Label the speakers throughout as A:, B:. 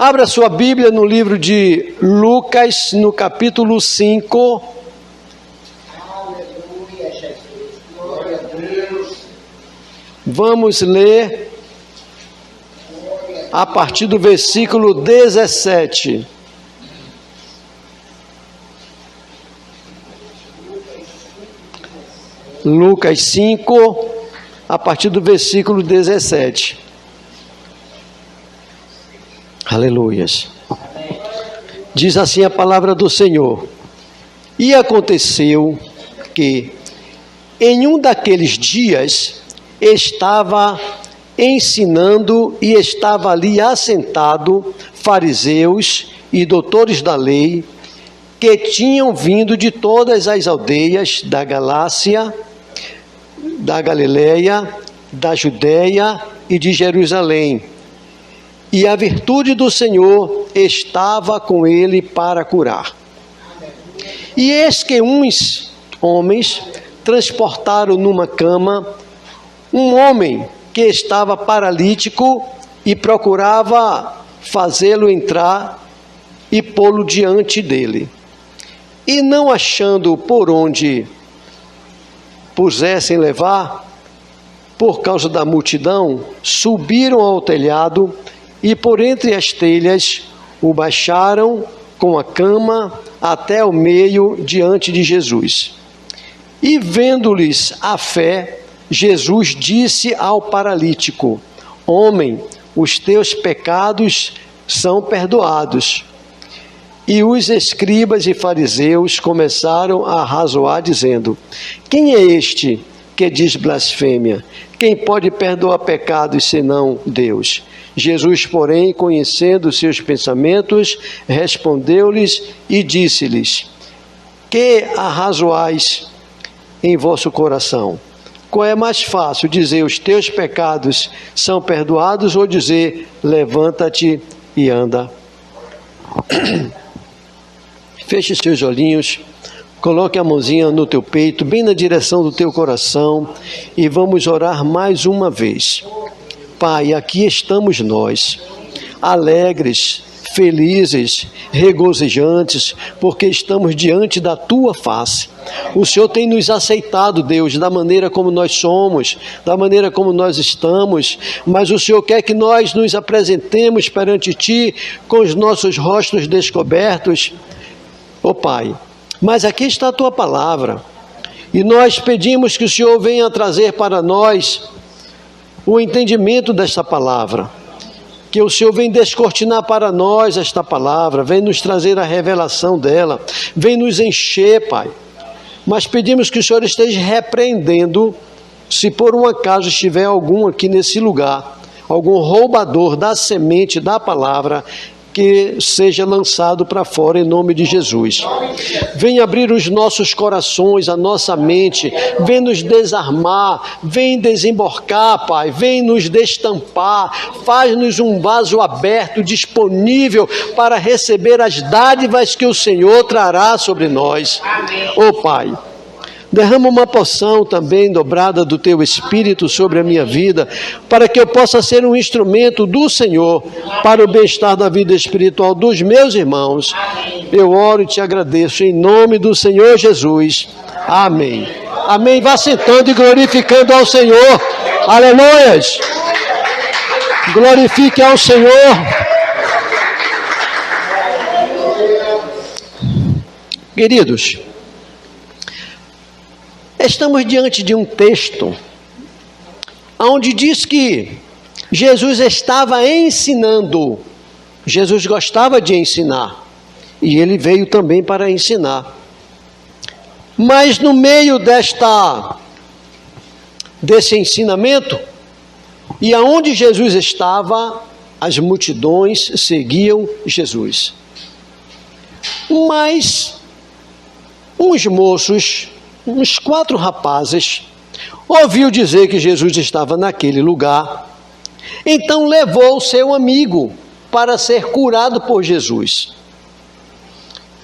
A: Abra sua Bíblia no livro de Lucas, no capítulo 5.
B: Aleluia, Jesus. Glória a Deus.
A: Vamos ler a partir do versículo 17. Lucas 5, a partir do versículo 17. Aleluias. Diz assim a palavra do Senhor: E aconteceu que, em um daqueles dias, estava ensinando e estava ali assentado fariseus e doutores da lei, que tinham vindo de todas as aldeias da Galácia, da Galileia, da Judéia e de Jerusalém. E a virtude do Senhor estava com ele para curar. E eis que uns homens transportaram numa cama um homem que estava paralítico e procurava fazê-lo entrar e pô-lo diante dele. E não achando por onde pusessem levar, por causa da multidão, subiram ao telhado e por entre as telhas o baixaram com a cama até o meio diante de Jesus. E vendo-lhes a fé, Jesus disse ao paralítico: Homem, os teus pecados são perdoados. E os escribas e fariseus começaram a arrazoar, dizendo: Quem é este que diz blasfêmia? Quem pode perdoar pecados senão Deus? Jesus, porém, conhecendo seus pensamentos, respondeu-lhes e disse-lhes: Que arrazoais em vosso coração? Qual é mais fácil, dizer os teus pecados são perdoados, ou dizer levanta-te e anda? Feche seus olhinhos, coloque a mãozinha no teu peito, bem na direção do teu coração, e vamos orar mais uma vez. Pai, aqui estamos nós, alegres, felizes, regozijantes, porque estamos diante da Tua face. O Senhor tem nos aceitado, Deus, da maneira como nós somos, da maneira como nós estamos, mas o Senhor quer que nós nos apresentemos perante Ti com os nossos rostos descobertos, ó Pai. Mas aqui está a Tua palavra, e nós pedimos que o Senhor venha trazer para nós o entendimento desta palavra, que o Senhor vem descortinar para nós esta palavra, vem nos trazer a revelação dela, vem nos encher, Pai. Mas pedimos que o Senhor esteja repreendendo, se por um acaso estiver algum aqui nesse lugar, algum roubador da semente da palavra, que seja lançado para fora em nome de Jesus. Vem abrir os nossos corações, a nossa mente, vem nos desarmar, vem desemborcar, Pai, vem nos destampar, faz-nos um vaso aberto, disponível para receber as dádivas que o Senhor trará sobre nós. Ó Pai, derrama uma porção também dobrada do Teu Espírito sobre a minha vida, para que eu possa ser um instrumento do Senhor para o bem-estar da vida espiritual dos meus irmãos. Eu oro e Te agradeço em nome do Senhor Jesus. Amém. Amém. Vá sentando e glorificando ao Senhor. Aleluias. Glorifique ao Senhor. Queridos, estamos diante de um texto onde diz que Jesus estava ensinando. Jesus gostava de ensinar e ele veio também para ensinar. Mas no meio desse ensinamento, e aonde Jesus estava, as multidões seguiam Jesus. Mas uns moços, uns 4 rapazes, ouviu dizer que Jesus estava naquele lugar, então levou o seu amigo para ser curado por Jesus.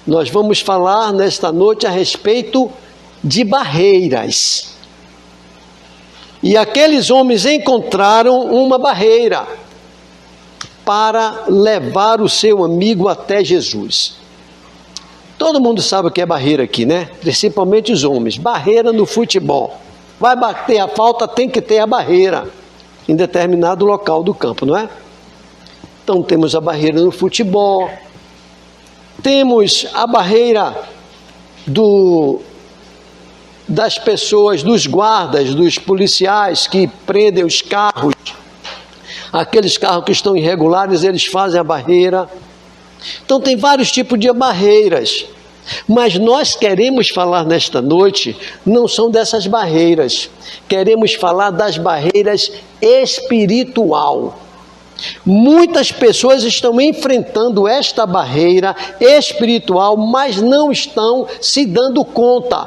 A: Nós vamos falar nesta noite a respeito de barreiras. E aqueles homens encontraram uma barreira. para levar o seu amigo até Jesus. Todo mundo sabe o que é barreira aqui, né? Principalmente os homens. Barreira no futebol. Vai bater a falta, tem que ter a barreira em determinado local do campo, não é? Então temos a barreira no futebol, temos a barreira das pessoas, dos guardas, dos policiais que prendem os carros. Aqueles carros que estão irregulares, eles fazem a barreira. Então tem vários tipos de barreiras, mas nós queremos falar nesta noite, não são dessas barreiras, queremos falar das barreiras espiritual. Muitas pessoas estão enfrentando esta barreira espiritual, mas não estão se dando conta.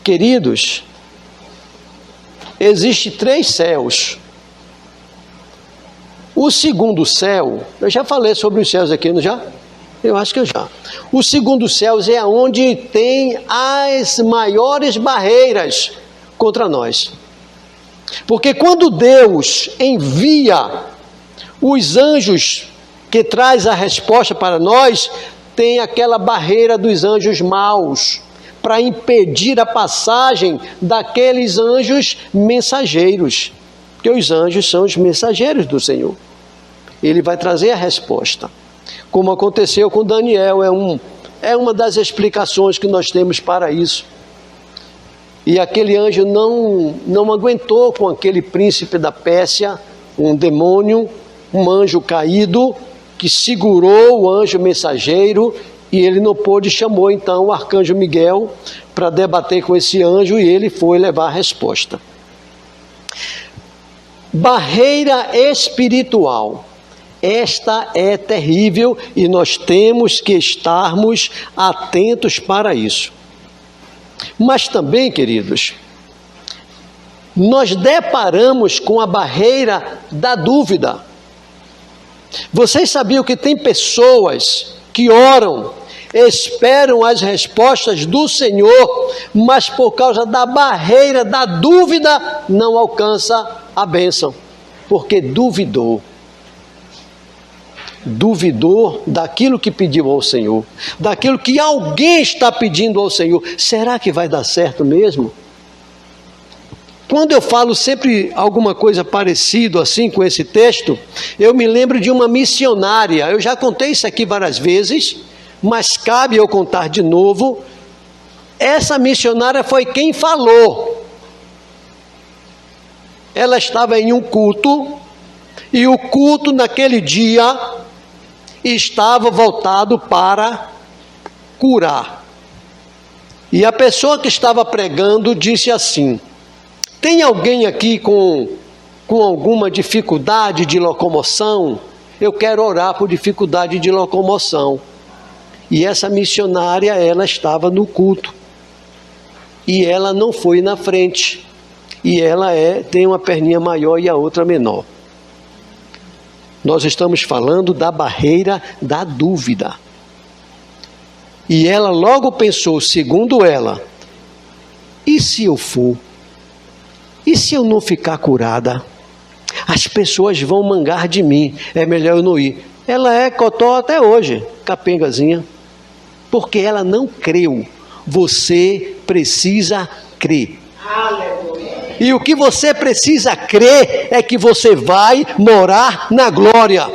A: Queridos, existem 3 céus. O segundo céu, eu já falei sobre os céus aqui, não já? Eu acho que eu já. O segundo céu é onde tem as maiores barreiras contra nós. Porque quando Deus envia os anjos que traz a resposta para nós, tem aquela barreira dos anjos maus, para impedir a passagem daqueles anjos mensageiros. Porque os anjos são os mensageiros do Senhor. Ele vai trazer a resposta. Como aconteceu com Daniel, é uma das explicações que nós temos para isso. E aquele anjo não aguentou com aquele príncipe da Pérsia, um demônio, um anjo caído, que segurou o anjo mensageiro, e ele não pôde, chamou então o arcanjo Miguel para debater com esse anjo, e ele foi levar a resposta. Barreira espiritual. Esta é terrível e nós temos que estarmos atentos para isso. Mas também, queridos, nós deparamos com a barreira da dúvida. Vocês sabiam que tem pessoas que oram, esperam as respostas do Senhor, mas por causa da barreira da dúvida não alcança a bênção, porque duvidou daquilo que pediu ao Senhor, daquilo que alguém está pedindo ao Senhor. Será que vai dar certo mesmo? Quando eu falo sempre alguma coisa parecida assim com esse texto, eu me lembro de uma missionária. Eu já contei isso aqui várias vezes, mas cabe eu contar de novo. Essa missionária foi quem falou. Ela estava em um culto, e o culto naquele dia estava voltado para curar. E a pessoa que estava pregando disse assim: tem alguém aqui com alguma dificuldade de locomoção? Eu quero orar por dificuldade de locomoção. E essa missionária, ela estava no culto. E ela não foi na frente. E ela tem uma perninha maior e a outra menor. Nós estamos falando da barreira da dúvida. E ela logo pensou, segundo ela, e se eu for? E se eu não ficar curada? As pessoas vão mangar de mim, é melhor eu não ir. Ela é cotó até hoje, capengazinha, porque ela não creu. Você precisa crer.
B: Aleluia.
A: E o que você precisa crer é que você vai morar na glória.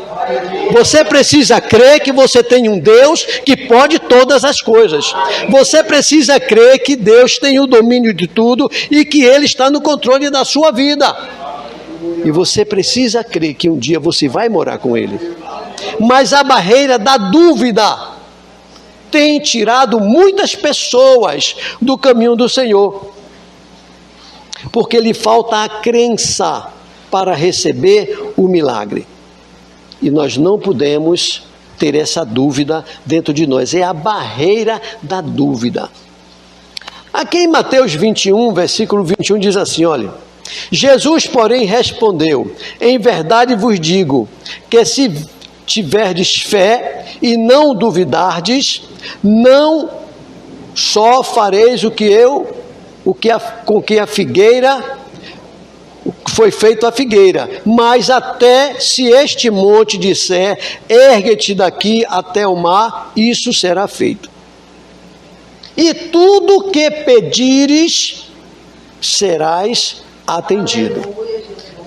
A: Você precisa crer que você tem um Deus que pode todas as coisas. Você precisa crer que Deus tem o domínio de tudo e que Ele está no controle da sua vida. E você precisa crer que um dia você vai morar com Ele. Mas a barreira da dúvida tem tirado muitas pessoas do caminho do Senhor. Porque lhe falta a crença para receber o milagre. E nós não podemos ter essa dúvida dentro de nós. É a barreira da dúvida. Aqui em Mateus 21, versículo 21, diz assim, olha: Jesus, porém, respondeu: em verdade vos digo, que se tiverdes fé e não duvidardes, não só fareis com que a figueira foi feito a figueira, mas até se este monte disser, ergue-te daqui até o mar, isso será feito. E tudo que pedires, serás atendido.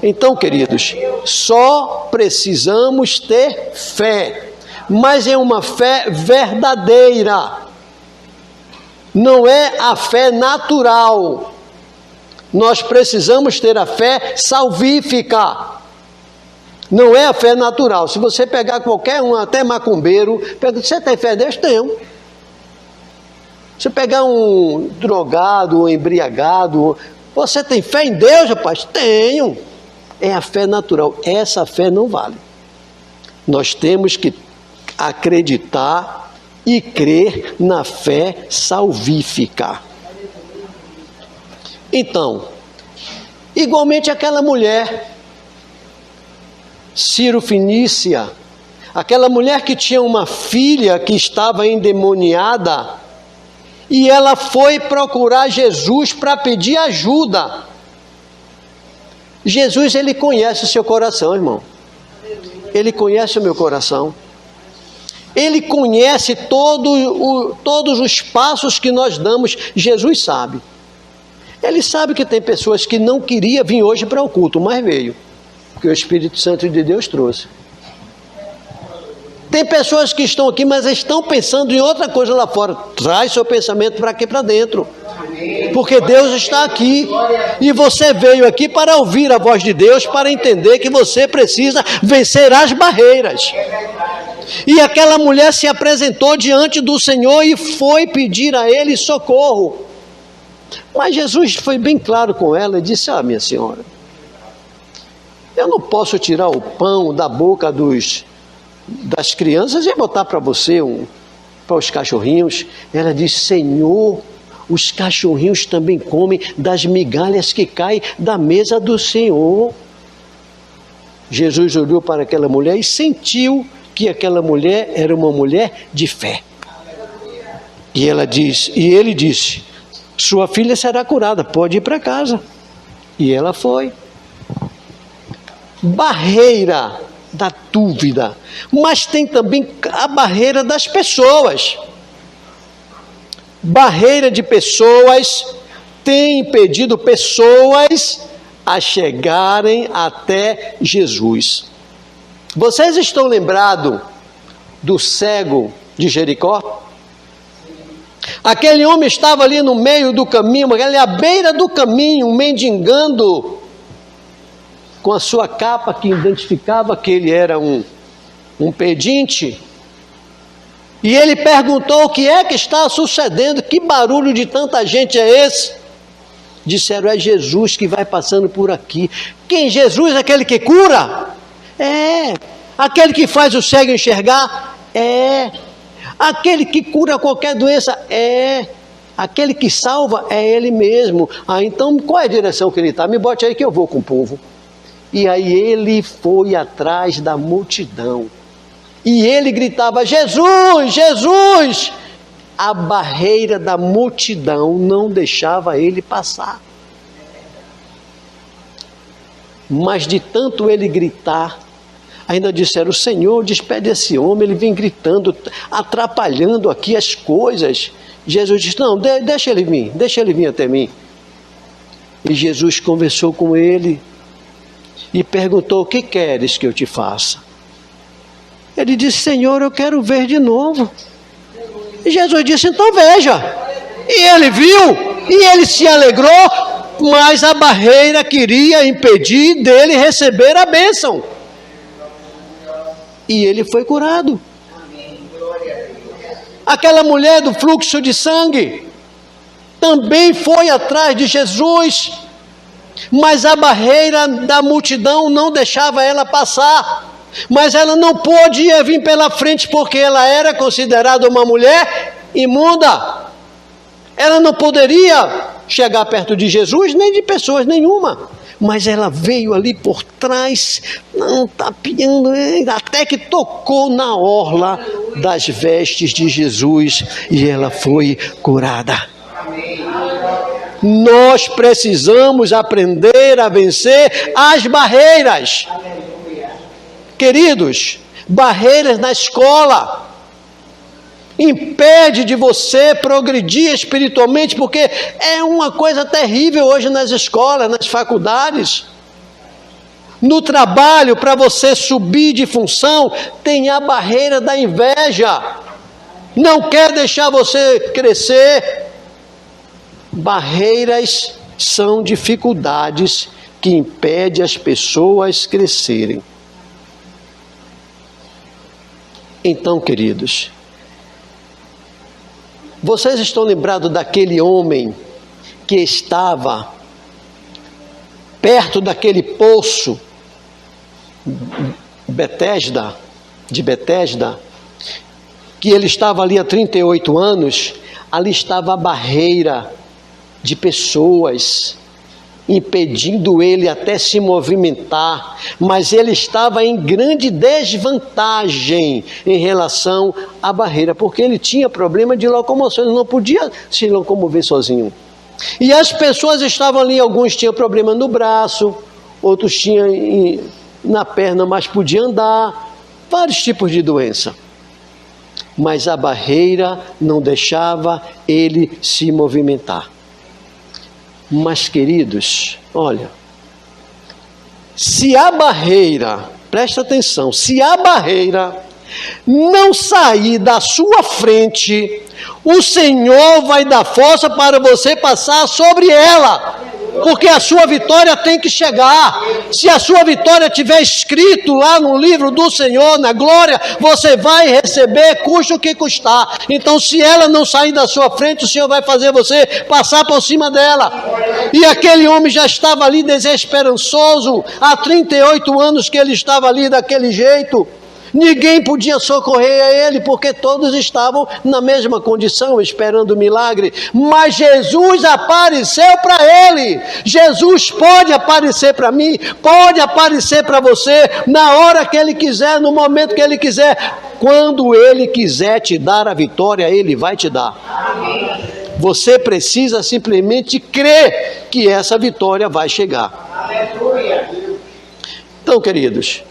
A: Então, queridos, só precisamos ter fé, mas é uma fé verdadeira, não é a fé natural. Nós precisamos ter a fé salvífica, não é a fé natural. Se você pegar qualquer um, até macumbeiro, pergunta, você tem fé em Deus? Tenho. Se pegar um drogado, um embriagado, você tem fé em Deus, rapaz? Tenho. É a fé natural. Essa fé não vale. Nós temos que acreditar e crer na fé salvífica. Então, igualmente aquela mulher, Ciro Fenícia, aquela mulher que tinha uma filha que estava endemoniada, e ela foi procurar Jesus para pedir ajuda. Jesus, ele conhece o seu coração, irmão. Ele conhece o meu coração. Ele conhece todos os passos que nós damos. Jesus sabe. Ele sabe que tem pessoas que não queriam vir hoje para o culto, mas veio, porque o Espírito Santo de Deus trouxe. Tem pessoas que estão aqui, mas estão pensando em outra coisa lá fora. Traz seu pensamento para aqui para dentro, porque Deus está aqui, e você veio aqui para ouvir a voz de Deus, para entender que você precisa vencer as barreiras. E aquela mulher se apresentou diante do Senhor e foi pedir a Ele socorro. Mas Jesus foi bem claro com ela e disse, minha senhora, eu não posso tirar o pão da boca das crianças e botar para você, para os cachorrinhos. Ela disse, Senhor, os cachorrinhos também comem das migalhas que caem da mesa do Senhor. Jesus olhou para aquela mulher e sentiu que aquela mulher era uma mulher de fé. E ele disse, sua filha será curada, pode ir para casa. E ela foi. Barreira da dúvida, mas tem também a barreira das pessoas. Barreira de pessoas tem impedido pessoas a chegarem até Jesus. Vocês estão lembrados do cego de Jericó? Aquele homem estava ali no meio do caminho, ali à beira do caminho, mendigando, com a sua capa que identificava que ele era um pedinte. E ele perguntou, o que é que está sucedendo? Que barulho de tanta gente é esse? Disseram, é Jesus que vai passando por aqui. Quem? Jesus, aquele que cura? É. Aquele que faz o cego enxergar? É. Aquele que cura qualquer doença? É. Aquele que salva? É Ele mesmo. Então qual é a direção que Ele está? Me bote aí que eu vou com o povo. E aí ele foi atrás da multidão. E ele gritava, Jesus, Jesus! A barreira da multidão não deixava ele passar. Mas de tanto ele gritar, ainda disseram, Senhor, despede esse homem, ele vem gritando, atrapalhando aqui as coisas. Jesus disse, não, deixa ele vir até mim. E Jesus conversou com ele e perguntou, o que queres que eu te faça? Ele disse, Senhor, eu quero ver de novo. E Jesus disse, então veja. E ele viu, e ele se alegrou, mas a barreira queria impedir dele receber a bênção. E ele foi curado. Aquela mulher do fluxo de sangue também foi atrás de Jesus, mas a barreira da multidão não deixava ela passar. Mas ela não podia vir pela frente porque ela era considerada uma mulher imunda. Ela não poderia chegar perto de Jesus, nem de pessoas nenhuma. Mas ela veio ali por trás, não tapeando, até que tocou na orla das vestes de Jesus e ela foi curada. Nós precisamos aprender a vencer as barreiras. Queridos, barreiras na escola impede de você progredir espiritualmente, porque é uma coisa terrível hoje nas escolas, nas faculdades. No trabalho, para você subir de função, tem a barreira da inveja. Não quer deixar você crescer. Barreiras são dificuldades que impedem as pessoas crescerem. Então, queridos, vocês estão lembrados daquele homem que estava perto daquele poço de Betesda, que ele estava ali há 38 anos, ali estava a barreira de pessoas, impedindo ele até se movimentar, mas ele estava em grande desvantagem em relação à barreira, porque ele tinha problema de locomoção, ele não podia se locomover sozinho. E as pessoas estavam ali, alguns tinham problema no braço, outros tinham na perna, mas podiam andar, vários tipos de doença. Mas a barreira não deixava ele se movimentar. Mas, queridos, olha, se a barreira, presta atenção, se a barreira não sair da sua frente, o Senhor vai dar força para você passar sobre ela, porque a sua vitória tem que chegar. Se a sua vitória estiver escrito lá no livro do Senhor, na glória, você vai receber, custe o que custar. Então, se ela não sair da sua frente, o Senhor vai fazer você passar por cima dela. E aquele homem já estava ali desesperançoso, há 38 anos que ele estava ali daquele jeito. Ninguém podia socorrer a ele, porque todos estavam na mesma condição, esperando o milagre. Mas Jesus apareceu para ele. Jesus pode aparecer para mim, pode aparecer para você, na hora que ele quiser, no momento que ele quiser. Quando ele quiser te dar a vitória, ele vai te dar. Amém. Você precisa simplesmente crer que essa vitória vai chegar. Aleluia. Então, queridos,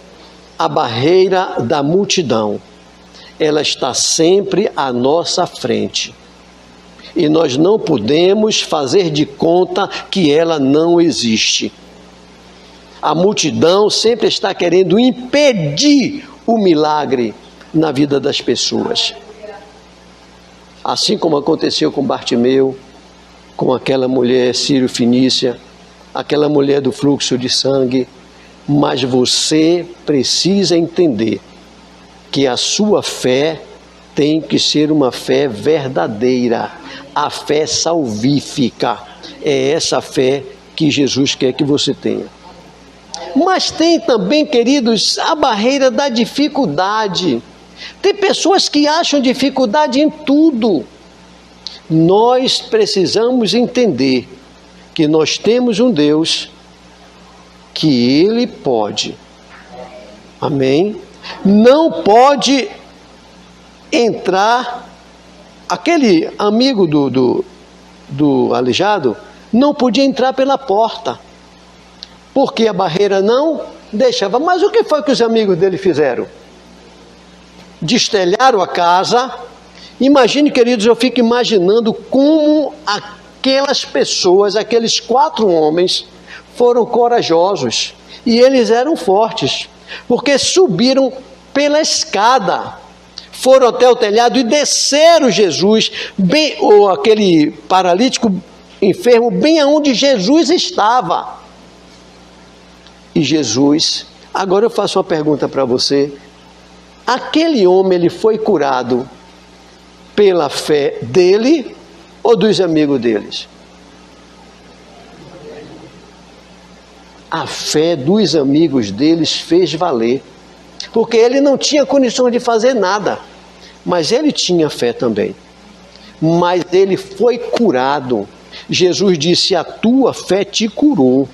A: a barreira da multidão, ela está sempre à nossa frente. E nós não podemos fazer de conta que ela não existe. A multidão sempre está querendo impedir o milagre na vida das pessoas. Assim como aconteceu com Bartimeu, com aquela mulher sírio-fenícia, aquela mulher do fluxo de sangue. Mas você precisa entender que a sua fé tem que ser uma fé verdadeira, a fé salvífica. É essa fé que Jesus quer que você tenha. Mas tem também, queridos, a barreira da dificuldade. Tem pessoas que acham dificuldade em tudo. Nós precisamos entender que nós temos um Deus que Ele pode, amém? Não pode entrar, aquele amigo do aleijado, não podia entrar pela porta, porque a barreira não deixava. Mas o que foi que os amigos dele fizeram? Destelharam a casa. Imagine, queridos, eu fico imaginando como aquelas pessoas, aqueles 4 homens, foram corajosos e eles eram fortes, porque subiram pela escada, foram até o telhado e desceram Jesus, ou aquele paralítico enfermo, bem aonde Jesus estava. E Jesus, agora eu faço uma pergunta para você: aquele homem, ele foi curado pela fé dele ou dos amigos deles? A fé dos amigos deles fez valer, porque ele não tinha condições de fazer nada, mas ele tinha fé também. Mas ele foi curado. Jesus disse: a tua fé te curou.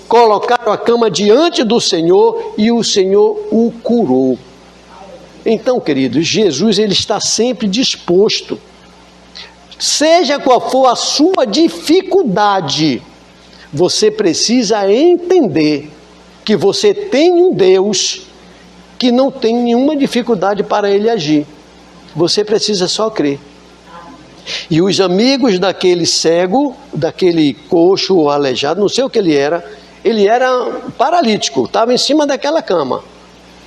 A: Colocaram a cama diante do Senhor e o Senhor o curou. Então, queridos, Jesus, ele está sempre disposto. Seja qual for a sua dificuldade, você precisa entender que você tem um Deus que não tem nenhuma dificuldade para ele agir. Você precisa só crer. E os amigos daquele cego, daquele coxo ou aleijado, não sei o que ele era paralítico, estava em cima daquela cama.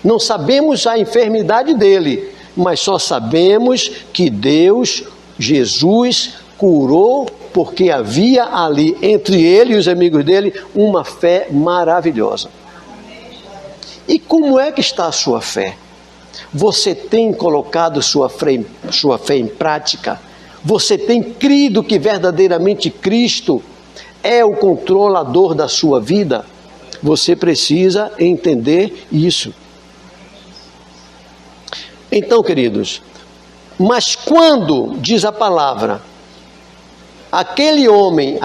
A: Não sabemos a enfermidade dele, mas só sabemos que Deus, Jesus, curou, porque havia ali, entre ele e os amigos dele, uma fé maravilhosa. E como é que está a sua fé? Você tem colocado sua fé em prática? Você tem crido que verdadeiramente Cristo é o controlador da sua vida? Você precisa entender isso. Então, queridos, mas quando, diz a palavra, aquele homem,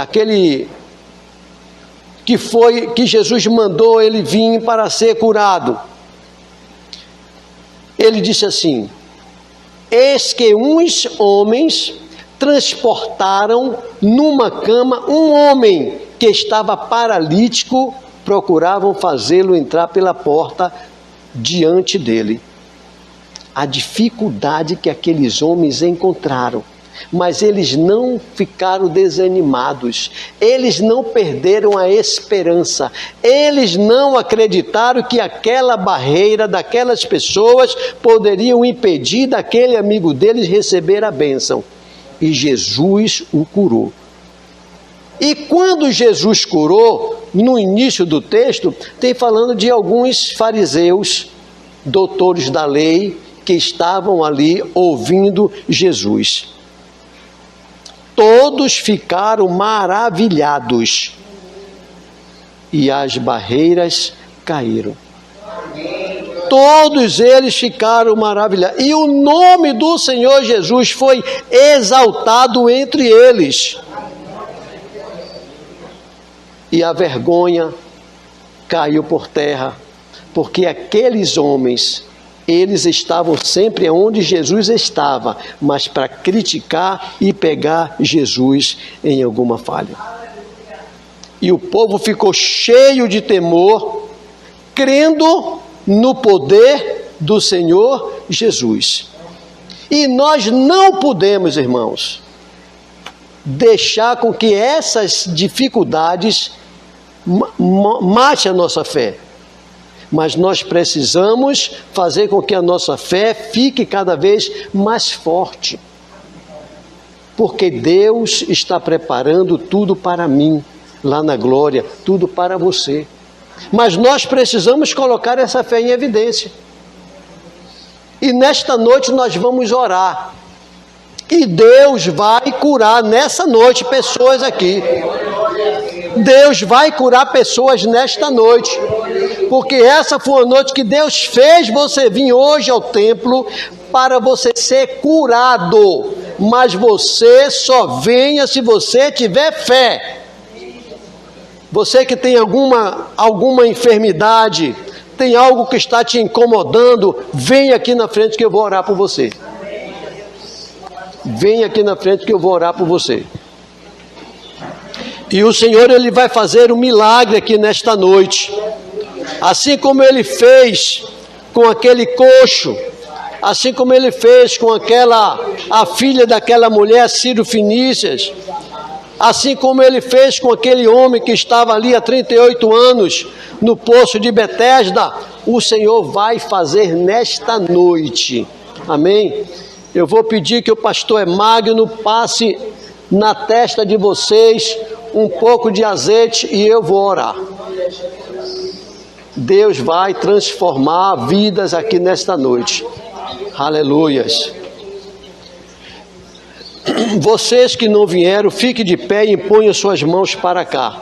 A: que Jesus mandou ele vir para ser curado, ele disse assim: eis que uns homens transportaram numa cama um homem que estava paralítico, procuravam fazê-lo entrar pela porta diante dele. A dificuldade que aqueles homens encontraram, mas eles não ficaram desanimados, eles não perderam a esperança, eles não acreditaram que aquela barreira daquelas pessoas poderiam impedir daquele amigo deles receber a bênção. E Jesus o curou. E quando Jesus curou, no início do texto, tem falando de alguns fariseus, doutores da lei, que estavam ali ouvindo Jesus. Todos ficaram maravilhados e as barreiras caíram. Todos eles ficaram maravilhados. E o nome do Senhor Jesus foi exaltado entre eles. E a vergonha caiu por terra, porque aqueles homens, eles estavam sempre onde Jesus estava, mas para criticar e pegar Jesus em alguma falha. E o povo ficou cheio de temor, crendo no poder do Senhor Jesus. E nós não podemos, irmãos, deixar com que essas dificuldades matem a nossa fé. Mas nós precisamos fazer com que a nossa fé fique cada vez mais forte. Porque Deus está preparando tudo para mim, lá na glória, tudo para você. Mas nós precisamos colocar essa fé em evidência. E nesta noite nós vamos orar. E Deus vai curar nessa noite pessoas aqui. Deus vai curar pessoas nesta noite, porque essa foi a noite que Deus fez você vir hoje ao templo para você ser curado, mas você só venha se você tiver fé. Você que tem alguma enfermidade, tem algo que está te incomodando, vem aqui na frente que eu vou orar por você. Vem aqui na frente que eu vou orar por você. E o Senhor, Ele vai fazer um milagre aqui nesta noite. Assim como Ele fez com aquele coxo, assim como Ele fez com a filha daquela mulher, Ciro Fenícias, assim como Ele fez com aquele homem que estava ali há 38 anos, no poço de Betesda, o Senhor vai fazer nesta noite. Amém? Eu vou pedir que o pastor Magno passe na testa de vocês um pouco de azeite e eu vou orar. Deus vai transformar vidas aqui nesta noite. Aleluias. Vocês que não vieram, fiquem de pé e imponham suas mãos para cá.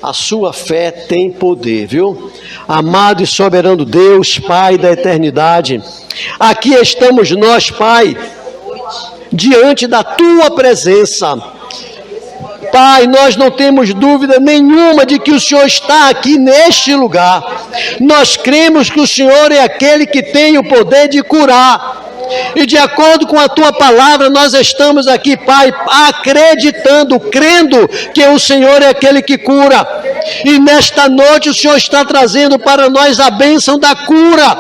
A: A sua fé tem poder, viu? Amado e soberano Deus, Pai da eternidade, aqui estamos nós, Pai, diante da Tua presença. Pai, nós não temos dúvida nenhuma de que o Senhor está aqui neste lugar. Nós cremos que o Senhor é aquele que tem o poder de curar. E de acordo com a tua palavra, nós estamos aqui, Pai, acreditando, crendo que o Senhor é aquele que cura. E nesta noite o Senhor está trazendo para nós a bênção da cura.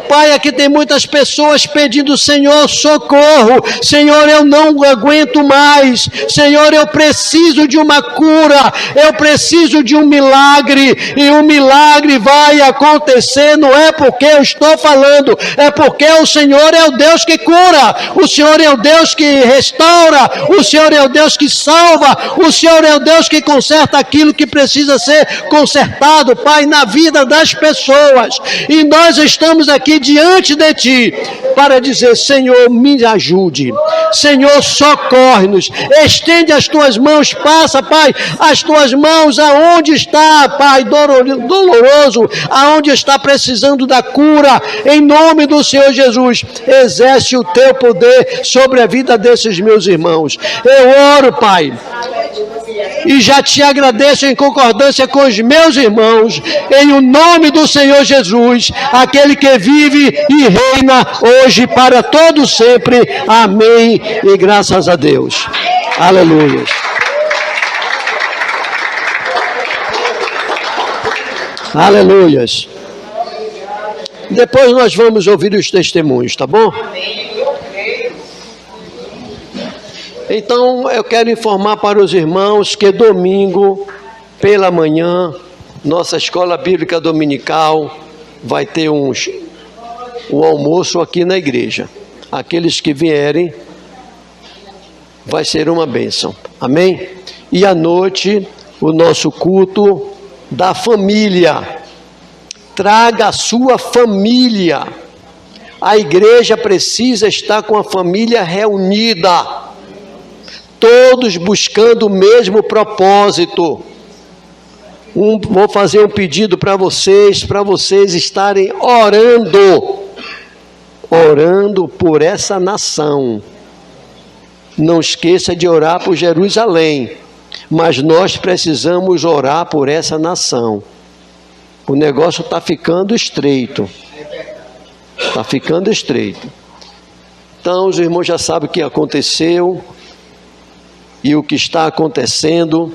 A: Pai, aqui tem muitas pessoas pedindo: Senhor, socorro. Senhor, eu não aguento mais. Senhor, eu preciso de uma cura. Eu preciso de um milagre. E o milagre vai acontecer. Não é porque eu estou falando, é porque o Senhor é o Deus que cura. O Senhor é o Deus que restaura. O Senhor é o Deus que salva. O Senhor é o Deus que conserta aquilo que precisa ser consertado, Pai, na vida das pessoas. E nós estamos aqui diante de Ti para dizer: Senhor, me ajude. Senhor, socorre-nos. Estende as Tuas mãos, passa, Pai, as Tuas mãos aonde está, Pai, doloroso, aonde está precisando da cura. Em nome do Senhor Jesus, exerce o Teu poder sobre a vida desses meus irmãos. Eu oro, Pai, e já Te agradeço em concordância com os meus irmãos, em o nome do Senhor Jesus, aquele que vive e reina hoje para todo sempre. Amém e graças a Deus. Aleluia. Aleluias. Depois nós vamos ouvir os testemunhos, tá bom? Então, eu quero informar para os irmãos que domingo, pela manhã, nossa escola bíblica dominical vai ter o almoço aqui na igreja. Aqueles que vierem, vai ser uma bênção. Amém? E à noite, o nosso culto da família. Traga a sua família. A igreja precisa estar com a família reunida. Todos buscando o mesmo propósito. Vou fazer um pedido para vocês estarem orando por essa nação. Não esqueça de orar por Jerusalém, mas nós precisamos orar por essa nação. O negócio está ficando estreito. Está ficando estreito. Então os irmãos já sabem o que aconteceu e o que está acontecendo.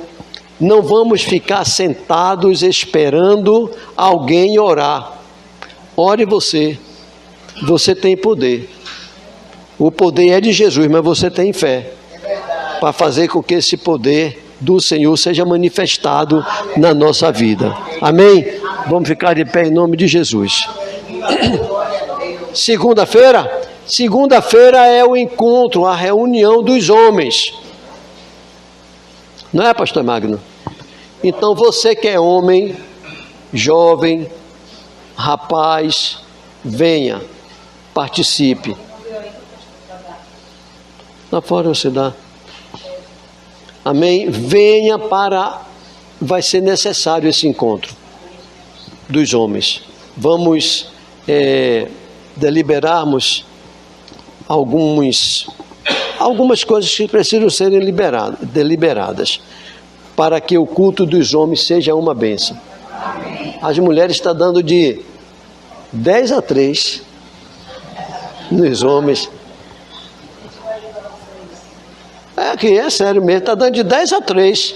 A: Não vamos ficar sentados esperando alguém orar. Ore você. Você tem poder. O poder é de Jesus, mas você tem fé para fazer com que esse poder do Senhor seja manifestado na nossa vida. Amém? Vamos ficar de pé em nome de Jesus. Segunda-feira? Segunda-feira é o encontro, a reunião dos homens. Não é, pastor Magno? Então você que é homem, jovem, rapaz, venha, participe. Lá fora você dá. Amém? Venha vai ser necessário esse encontro dos homens. Vamos deliberarmos algumas coisas que precisam serem deliberadas para que o culto dos homens seja uma bênção. As mulheres estão dando de 10-3 nos homens. É sério mesmo, está dando de 10-3.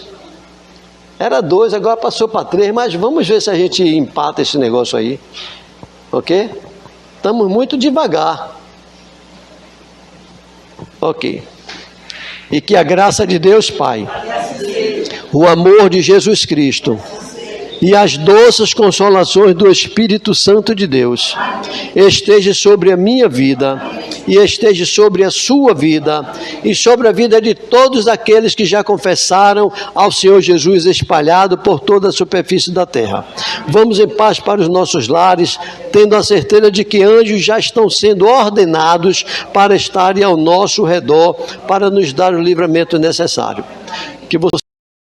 A: Era 2, agora passou para 3, mas vamos ver se a gente empata esse negócio aí. Ok? Estamos muito devagar. Ok. E que a graça de Deus Pai, o amor de Jesus Cristo e as doces consolações do Espírito Santo de Deus esteja sobre a minha vida e esteja sobre a sua vida e sobre a vida de todos aqueles que já confessaram ao Senhor Jesus espalhado por toda a superfície da terra. Vamos em paz para os nossos lares, tendo a certeza de que anjos já estão sendo ordenados para estarem ao nosso redor, para nos dar o livramento necessário. Que você